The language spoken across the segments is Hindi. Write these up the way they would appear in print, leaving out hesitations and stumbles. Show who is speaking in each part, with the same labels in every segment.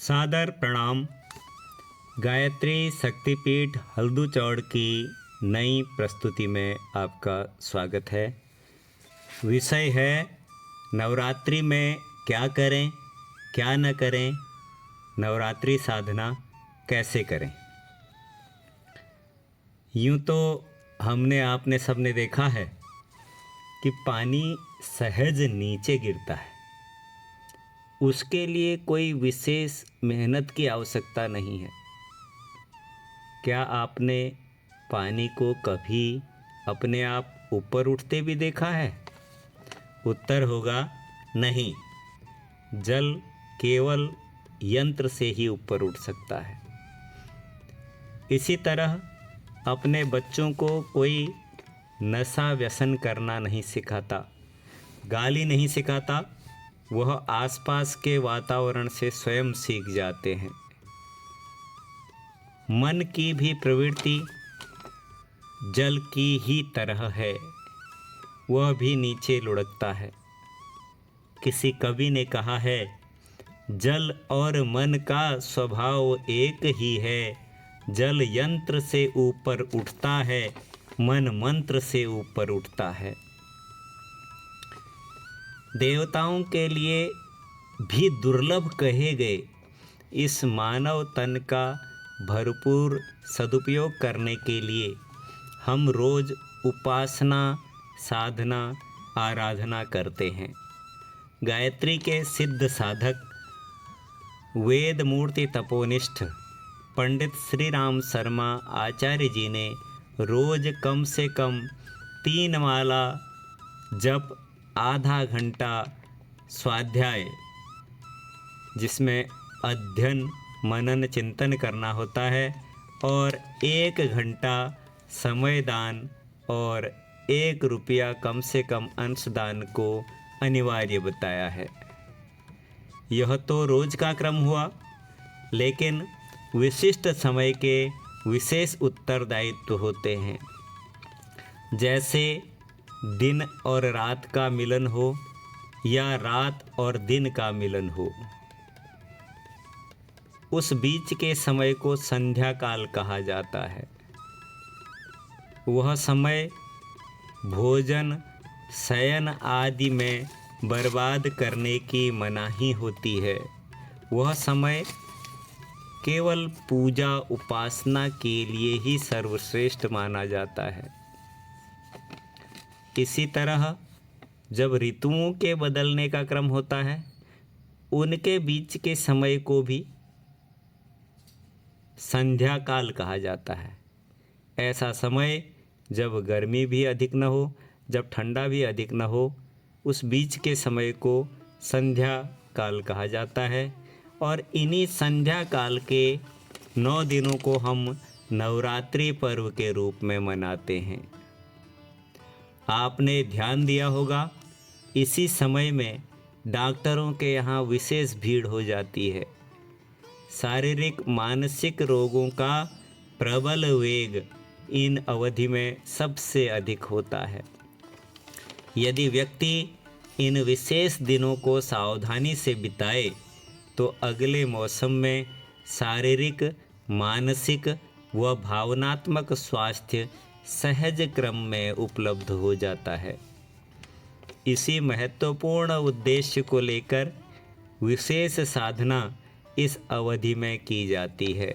Speaker 1: सादर प्रणाम। गायत्री शक्तिपीठ हल्दूचौड़ की नई प्रस्तुति में आपका स्वागत है। विषय है नवरात्रि में क्या करें क्या न करें, नवरात्रि साधना कैसे करें। यूँ तो हमने आपने सबने देखा है कि पानी सहज नीचे गिरता है, उसके लिए कोई विशेष मेहनत की आवश्यकता नहीं है। क्या आपने पानी को कभी अपने आप ऊपर उठते भी देखा है? उत्तर होगा नहीं। जल केवल यंत्र से ही ऊपर उठ सकता है। इसी तरह अपने बच्चों को कोई नशा व्यसन करना नहीं सिखाता, गाली नहीं सिखाता, वह आसपास के वातावरण से स्वयं सीख जाते हैं। मन की भी प्रवृत्ति जल की ही तरह है, वह भी नीचे लुढ़कता है। किसी कवि ने कहा है, जल और मन का स्वभाव एक ही है, जल यंत्र से ऊपर उठता है, मन मंत्र से ऊपर उठता है। देवताओं के लिए भी दुर्लभ कहे गए इस मानव तन का भरपूर सदुपयोग करने के लिए हम रोज उपासना, साधना, आराधना करते हैं। गायत्री के सिद्ध साधक वेद मूर्ति तपोनिष्ठ पंडित श्री राम शर्मा आचार्य जी ने रोज कम से कम 3 माला जप, आधा घंटा स्वाध्याय जिसमें अध्ययन, मनन, चिंतन करना होता है, और 1 घंटा समय दान और 1 रुपया कम से कम अंशदान को अनिवार्य बताया है। यह तो रोज का क्रम हुआ, लेकिन विशिष्ट समय के विशेष उत्तरदायित्व होते हैं। जैसे दिन और रात का मिलन हो या रात और दिन का मिलन हो, उस बीच के समय को संध्या काल कहा जाता है। वह समय भोजन, शयन आदि में बर्बाद करने की मनाही होती है। वह समय केवल पूजा उपासना के लिए ही सर्वश्रेष्ठ माना जाता है। इसी तरह जब ऋतुओं के बदलने का क्रम होता है, उनके बीच के समय को भी संध्या काल कहा जाता है। ऐसा समय जब गर्मी भी अधिक न हो, जब ठंडा भी अधिक न हो, उस बीच के समय को संध्या काल कहा जाता है। और इन्हीं संध्या काल के 9 दिनों को हम नवरात्रि पर्व के रूप में मनाते हैं। आपने ध्यान दिया होगा, इसी समय में डॉक्टरों के यहाँ विशेष भीड़ हो जाती है। शारीरिक मानसिक रोगों का प्रबल वेग इन अवधि में सबसे अधिक होता है। यदि व्यक्ति इन विशेष दिनों को सावधानी से बिताए तो अगले मौसम में शारीरिक, मानसिक व भावनात्मक स्वास्थ्य सहज क्रम में उपलब्ध हो जाता है। इसी महत्वपूर्ण उद्देश्य को लेकर विशेष साधना इस अवधि में की जाती है।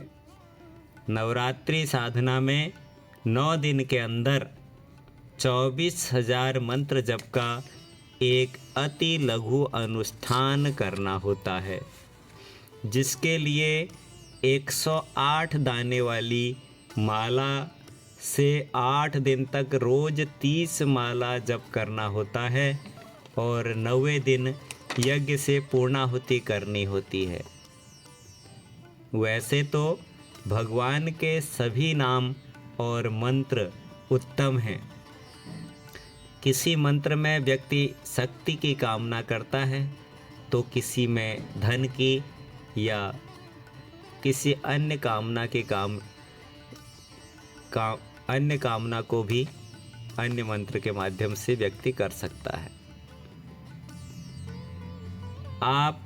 Speaker 1: नवरात्रि साधना में 9 दिन के अंदर 24,000 मंत्र जप का एक अति लघु अनुष्ठान करना होता है, जिसके लिए 108 दाने वाली माला से 8 दिन तक रोज 30 माला जप करना होता है और 9वें दिन यज्ञ से पूर्णाहुति करनी होती है। वैसे तो भगवान के सभी नाम और मंत्र उत्तम हैं। किसी मंत्र में व्यक्ति शक्ति की कामना करता है, तो किसी में धन की या किसी अन्य कामना के अन्य कामना को भी अन्य मंत्र के माध्यम से व्यक्ति कर सकता है। आप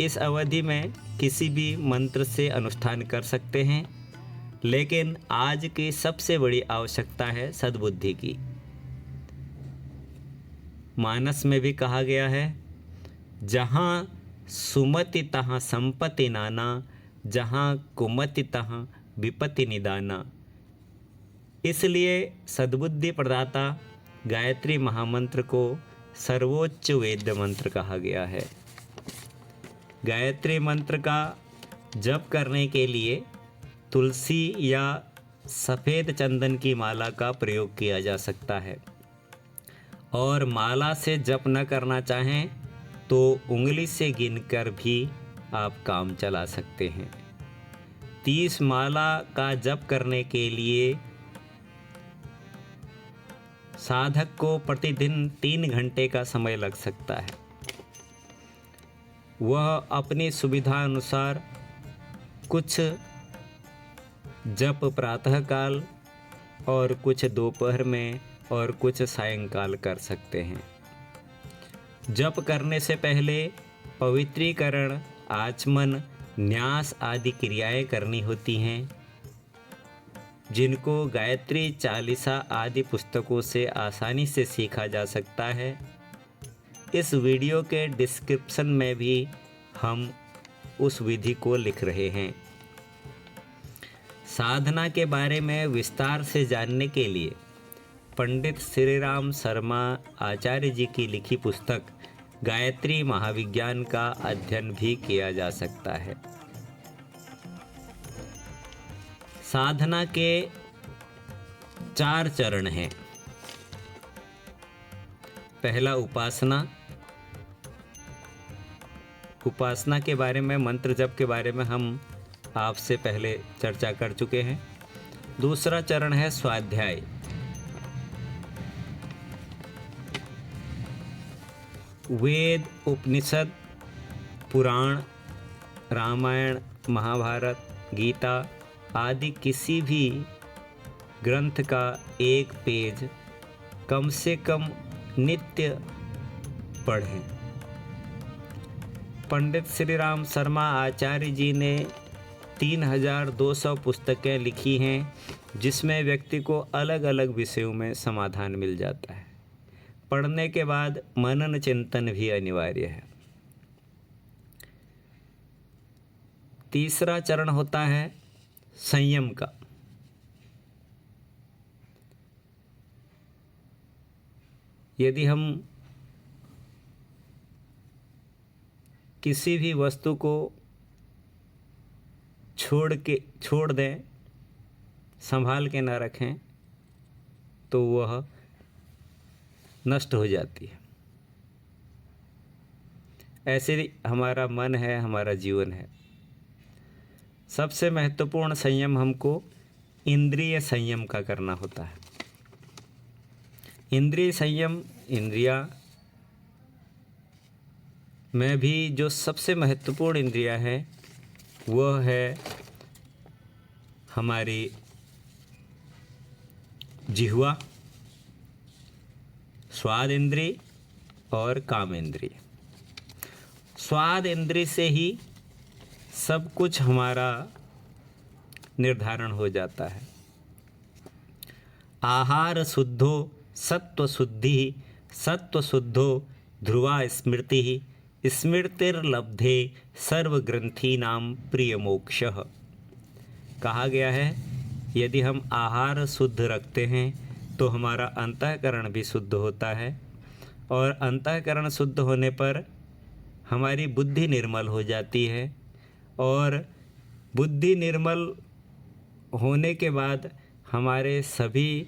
Speaker 1: इस अवधि में किसी भी मंत्र से अनुष्ठान कर सकते हैं, लेकिन आज की सबसे बड़ी आवश्यकता है सद्बुद्धि की। मानस में भी कहा गया है, जहाँ सुमति तहाँ संपत्ति नाना, जहाँ कुमति तहाँ विपत्ति निदाना। इसलिए सद्बुद्धि प्रदाता गायत्री महामंत्र को सर्वोच्च वेद मंत्र कहा गया है। गायत्री मंत्र का जप करने के लिए तुलसी या सफ़ेद चंदन की माला का प्रयोग किया जा सकता है, और माला से जप न करना चाहें तो उंगली से गिनकर भी आप काम चला सकते हैं। 30 माला का जप करने के लिए साधक को प्रतिदिन 3 घंटे का समय लग सकता है। वह अपनी सुविधा अनुसार कुछ जप प्रातःकाल और कुछ दोपहर में और कुछ सायंकाल कर सकते हैं। जप करने से पहले पवित्रीकरण, आचमन, न्यास आदि क्रियाएं करनी होती हैं, जिनको गायत्री चालीसा आदि पुस्तकों से आसानी से सीखा जा सकता है। इस वीडियो के डिस्क्रिप्शन में भी हम उस विधि को लिख रहे हैं। साधना के बारे में विस्तार से जानने के लिए पंडित श्री राम शर्मा आचार्य जी की लिखी पुस्तक गायत्री महाविज्ञान का अध्ययन भी किया जा सकता है। साधना के 4 चरण हैं। पहला उपासना। उपासना के बारे में, मंत्र जप के बारे में हम आपसे पहले चर्चा कर चुके हैं। दूसरा चरण है स्वाध्याय। वेद, उपनिषद, पुराण, रामायण, महाभारत, गीता आदि किसी भी ग्रंथ का एक पेज कम से कम नित्य पढ़ें। पंडित श्री राम शर्मा आचार्य जी ने 3200 पुस्तकें लिखी हैं, जिसमें व्यक्ति को अलग अलग विषयों में समाधान मिल जाता है। पढ़ने के बाद मनन चिंतन भी अनिवार्य है। तीसरा चरण होता है संयम का। यदि हम किसी भी वस्तु को छोड़ दें, संभाल के ना रखें, तो वह नष्ट हो जाती है। ऐसे ही हमारा मन है, हमारा जीवन है। सबसे महत्वपूर्ण संयम हमको इंद्रिय संयम का करना होता है। इंद्रिय संयम, इंद्रिया में भी जो सबसे महत्वपूर्ण इंद्रिया है वह है हमारी जिह्वा, स्वाद इंद्रिय और काम इंद्रिय। स्वाद इंद्रिय से ही सब कुछ हमारा निर्धारण हो जाता है। आहार शुद्धो सत्व शुद्धि, सत्व शुद्धो ध्रुवा स्मृति, स्मृतिर्लब्धे सर्वग्रंथीनाम प्रिय मोक्षः। कहा गया है, यदि हम आहार शुद्ध रखते हैं तो हमारा अंतःकरण भी शुद्ध होता है, और अंतःकरण शुद्ध होने पर हमारी बुद्धि निर्मल हो जाती है, और बुद्धि निर्मल होने के बाद हमारे सभी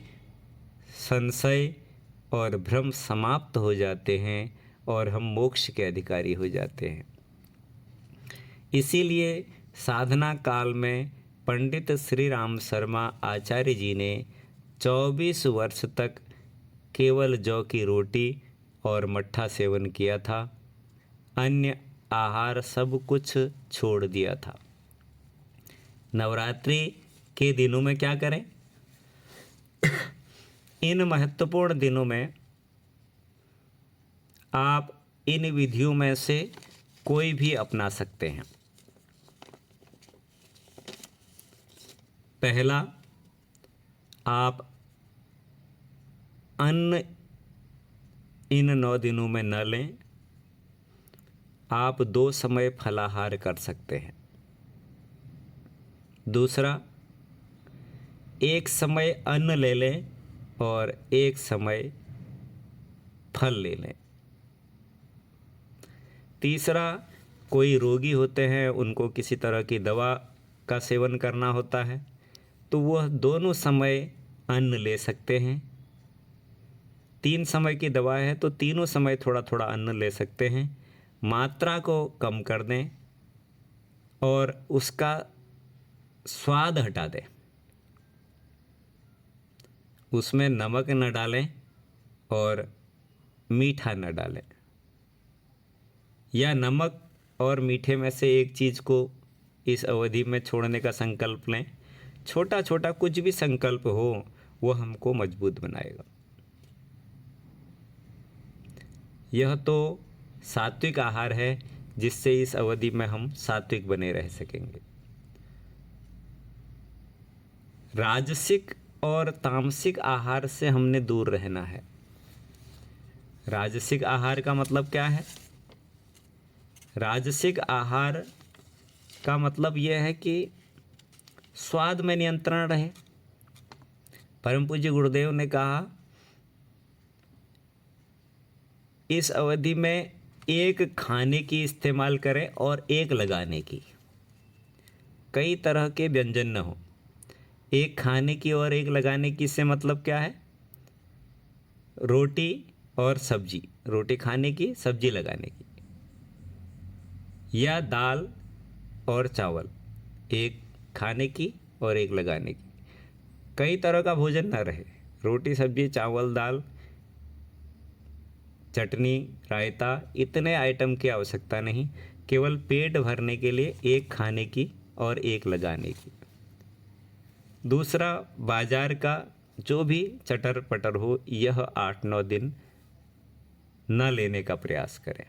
Speaker 1: संशय और भ्रम समाप्त हो जाते हैं और हम मोक्ष के अधिकारी हो जाते हैं। इसीलिए साधना काल में पंडित श्री राम शर्मा आचार्य जी ने 24 वर्ष तक केवल जौ की रोटी और मट्ठा सेवन किया था, अन्य आहार सब कुछ छोड़ दिया था। नवरात्रि के दिनों में क्या करें? इन महत्वपूर्ण दिनों में आप इन विधियों में से कोई भी अपना सकते हैं। पहला, आप अन्न इन 9 दिनों में न लें। आप 2 समय फलाहार कर सकते हैं। दूसरा, एक समय अन्न ले लें और एक समय फल ले लें। तीसरा, कोई रोगी होते हैं, उनको किसी तरह की दवा का सेवन करना होता है, तो वह दोनों समय अन्न ले सकते हैं। 3 समय की दवा है तो तीनों समय थोड़ा थोड़ा अन्न ले सकते हैं। मात्रा को कम कर दें और उसका स्वाद हटा दें। उसमें नमक न डालें और मीठा न डालें, या नमक और मीठे में से एक चीज़ को इस अवधि में छोड़ने का संकल्प लें। छोटा छोटा कुछ भी संकल्प हो वो हमको मजबूत बनाएगा। यह तो सात्विक आहार है जिससे इस अवधि में हम सात्विक बने रह सकेंगे। राजसिक और तामसिक आहार से हमने दूर रहना है। राजसिक आहार का मतलब क्या है? राजसिक आहार का मतलब यह है कि स्वाद में नियंत्रण रहे। परम पूज्य गुरुदेव ने कहा, इस अवधि में एक खाने की इस्तेमाल करें और एक लगाने की। कई तरह के व्यंजन न हो। एक खाने की और एक लगाने की से मतलब क्या है? रोटी और सब्जी, रोटी खाने की, सब्जी लगाने की। या दाल और चावल, एक खाने की और एक लगाने की। कई तरह का भोजन न रहे। रोटी सब्जी चावल दाल चटनी रायता, इतने आइटम की आवश्यकता नहीं। केवल पेट भरने के लिए एक खाने की और एक लगाने की। दूसरा, बाजार का जो भी चटर पटर हो, यह 8-9 दिन न लेने का प्रयास करें।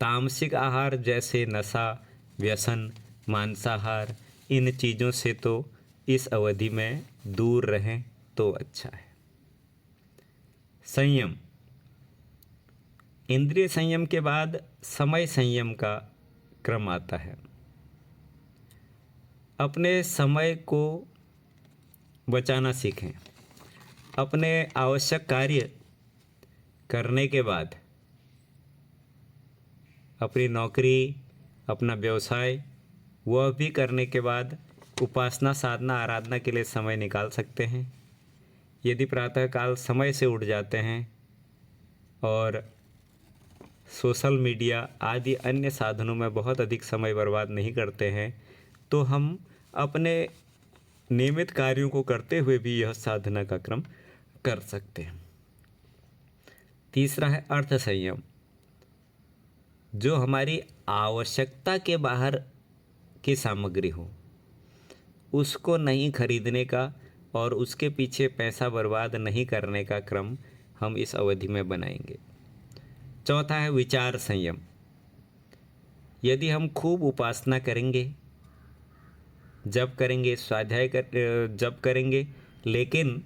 Speaker 1: तामसिक आहार जैसे नशा, व्यसन, मांसाहार, इन चीज़ों से तो इस अवधि में दूर रहें तो अच्छा है। संयम। इंद्रिय संयम के बाद समय संयम का क्रम आता है। अपने समय को बचाना सीखें। अपने आवश्यक कार्य करने के बाद अपनी नौकरी, अपना व्यवसाय, वह भी करने के बाद उपासना साधना आराधना के लिए समय निकाल सकते हैं। यदि प्रातःकाल समय से उठ जाते हैं और सोशल मीडिया आदि अन्य साधनों में बहुत अधिक समय बर्बाद नहीं करते हैं, तो हम अपने नियमित कार्यों को करते हुए भी यह साधना का क्रम कर सकते हैं। तीसरा है अर्थ संयम। जो हमारी आवश्यकता के बाहर की सामग्री हो, उसको नहीं खरीदने का और उसके पीछे पैसा बर्बाद नहीं करने का क्रम हम इस अवधि में बनाएंगे। चौथा है विचार संयम। यदि हम खूब उपासना करेंगे, जप करेंगे, स्वाध्याय जप करेंगे, लेकिन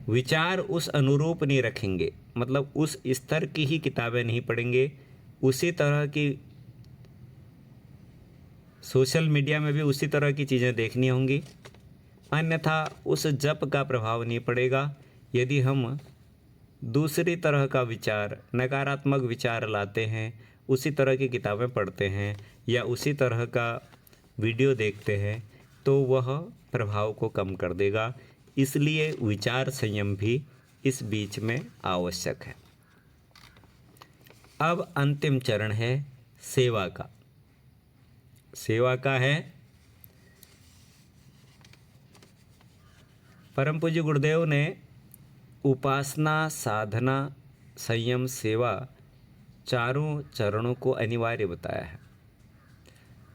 Speaker 1: विचार उस अनुरूप नहीं रखेंगे, मतलब उस स्तर की ही किताबें नहीं पढ़ेंगे, उसी तरह की सोशल मीडिया में भी उसी तरह की चीज़ें देखनी होंगी, अन्यथा उस जप का प्रभाव नहीं पड़ेगा। यदि हम दूसरी तरह का विचार, नकारात्मक विचार लाते हैं, उसी तरह की किताबें पढ़ते हैं या उसी तरह का वीडियो देखते हैं, तो वह प्रभाव को कम कर देगा। इसलिए विचार संयम भी इस बीच में आवश्यक है। अब अंतिम चरण है सेवा का। सेवा का है, परम पूज्य गुरुदेव ने उपासना साधना संयम सेवा चारों चरणों को अनिवार्य बताया है।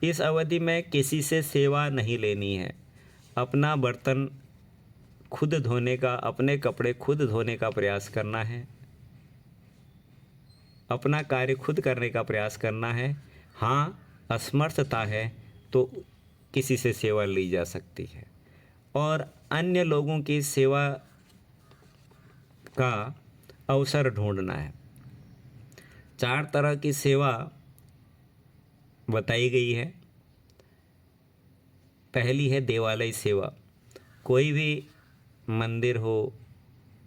Speaker 1: इस अवधि में किसी से सेवा नहीं लेनी है। अपना बर्तन खुद धोने का, अपने कपड़े खुद धोने का प्रयास करना है। अपना कार्य खुद करने का प्रयास करना है। हाँ, असमर्थता है तो किसी से सेवा ली जा सकती है और अन्य लोगों की सेवा का अवसर ढूंढना है। 4 तरह की सेवा बताई गई है। पहली है देवालय सेवा। कोई भी मंदिर हो,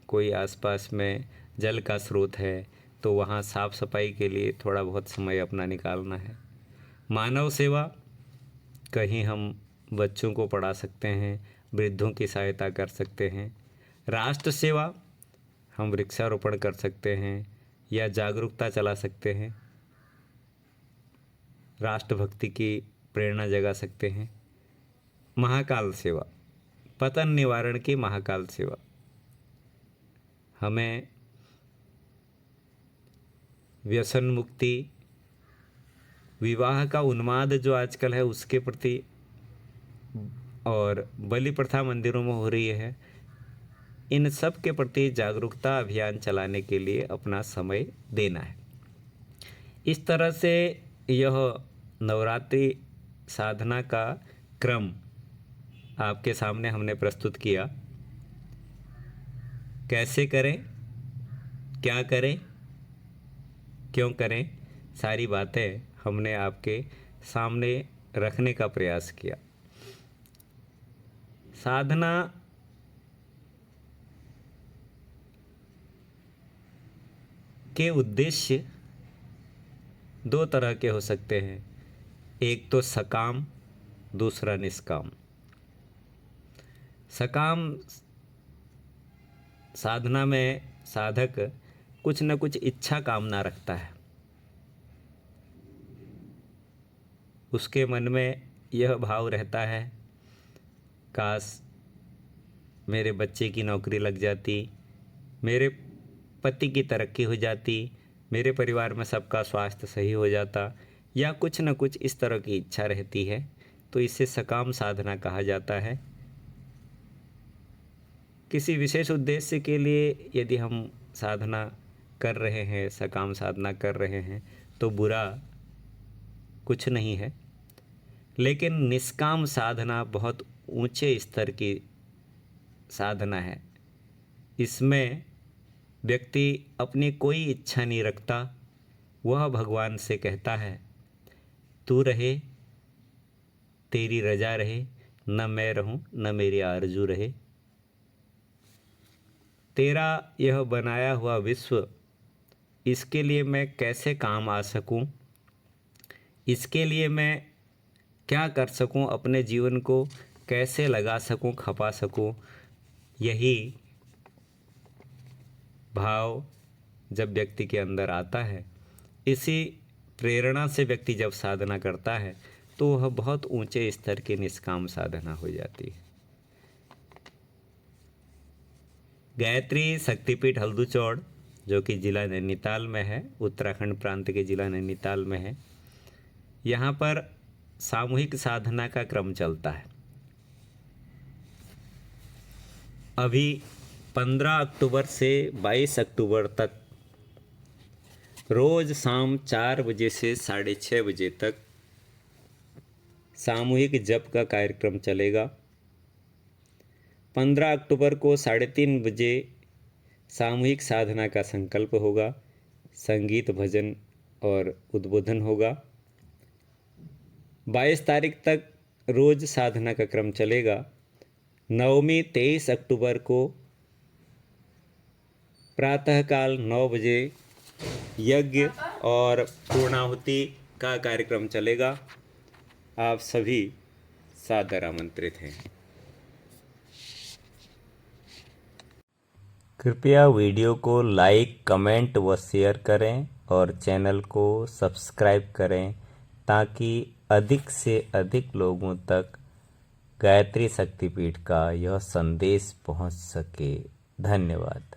Speaker 1: कोई आसपास में जल का स्रोत है तो वहाँ साफ सफाई के लिए थोड़ा बहुत समय अपना निकालना है। मानव सेवा, कहीं हम बच्चों को पढ़ा सकते हैं, वृद्धों की सहायता कर सकते हैं। राष्ट्र सेवा, हम वृक्षारोपण कर सकते हैं या जागरूकता चला सकते हैं, राष्ट्रभक्ति की प्रेरणा जगा सकते हैं। महाकाल सेवा, पतन निवारण की महाकाल सेवा, हमें व्यसन मुक्ति, विवाह का उन्माद जो आजकल है उसके प्रति, और बलि प्रथा मंदिरों में हो रही है, इन सब के प्रति जागरूकता अभियान चलाने के लिए अपना समय देना है। इस तरह से यह नवरात्रि साधना का क्रम आपके सामने हमने प्रस्तुत किया। कैसे करें, क्या करें, क्यों करें, सारी बातें हमने आपके सामने रखने का प्रयास किया। साधना के उद्देश्य 2 तरह के हो सकते हैं, एक तो सकाम, दूसरा निष्काम। सकाम साधना में साधक कुछ न कुछ इच्छा कामना रखता है, उसके मन में यह भाव रहता है, काश मेरे बच्चे की नौकरी लग जाती, मेरे पति की तरक्की हो जाती, मेरे परिवार में सबका स्वास्थ्य सही हो जाता, या कुछ न कुछ इस तरह की इच्छा रहती है, तो इसे सकाम साधना कहा जाता है। किसी विशेष उद्देश्य के लिए यदि हम साधना कर रहे हैं, सकाम साधना कर रहे हैं, तो बुरा कुछ नहीं है। लेकिन निष्काम साधना बहुत ऊंचे स्तर की साधना है। इसमें व्यक्ति अपनी कोई इच्छा नहीं रखता, वह भगवान से कहता है, तू रहे, तेरी रजा रहे, न मैं रहूं न मेरी आरजू रहे। तेरा यह बनाया हुआ विश्व, इसके लिए मैं कैसे काम आ सकूं, इसके लिए मैं क्या कर सकूं, अपने जीवन को कैसे लगा सकूं, खपा सकूं। यही भाव जब व्यक्ति के अंदर आता है, इसी प्रेरणा से व्यक्ति जब साधना करता है तो वह बहुत ऊंचे स्तर की निष्काम साधना हो जाती है। गायत्री शक्तिपीठ हल्दूचौड़, जो कि ज़िला नैनीताल में है, उत्तराखंड प्रांत के ज़िला नैनीताल में है, यहाँ पर सामूहिक साधना का क्रम चलता है। अभी 15 अक्टूबर से 22 अक्टूबर तक रोज़ शाम 4 बजे से 6:30 बजे तक सामूहिक जप का कार्यक्रम चलेगा। 15 अक्टूबर को 3:30 बजे सामूहिक साधना का संकल्प होगा, संगीत भजन और उद्बोधन होगा। 22 तारीख तक रोज़ साधना का क्रम चलेगा। नवमी 23 अक्टूबर को प्रातःकाल 9 बजे यज्ञ और पूर्णाहुति का कार्यक्रम चलेगा। आप सभी सादर आमंत्रित हैं। कृपया वीडियो को लाइक, कमेंट व शेयर करें और चैनल को सब्सक्राइब करें ताकि अधिक से अधिक लोगों तक गायत्री शक्तिपीठ का यह संदेश पहुंच सके। धन्यवाद।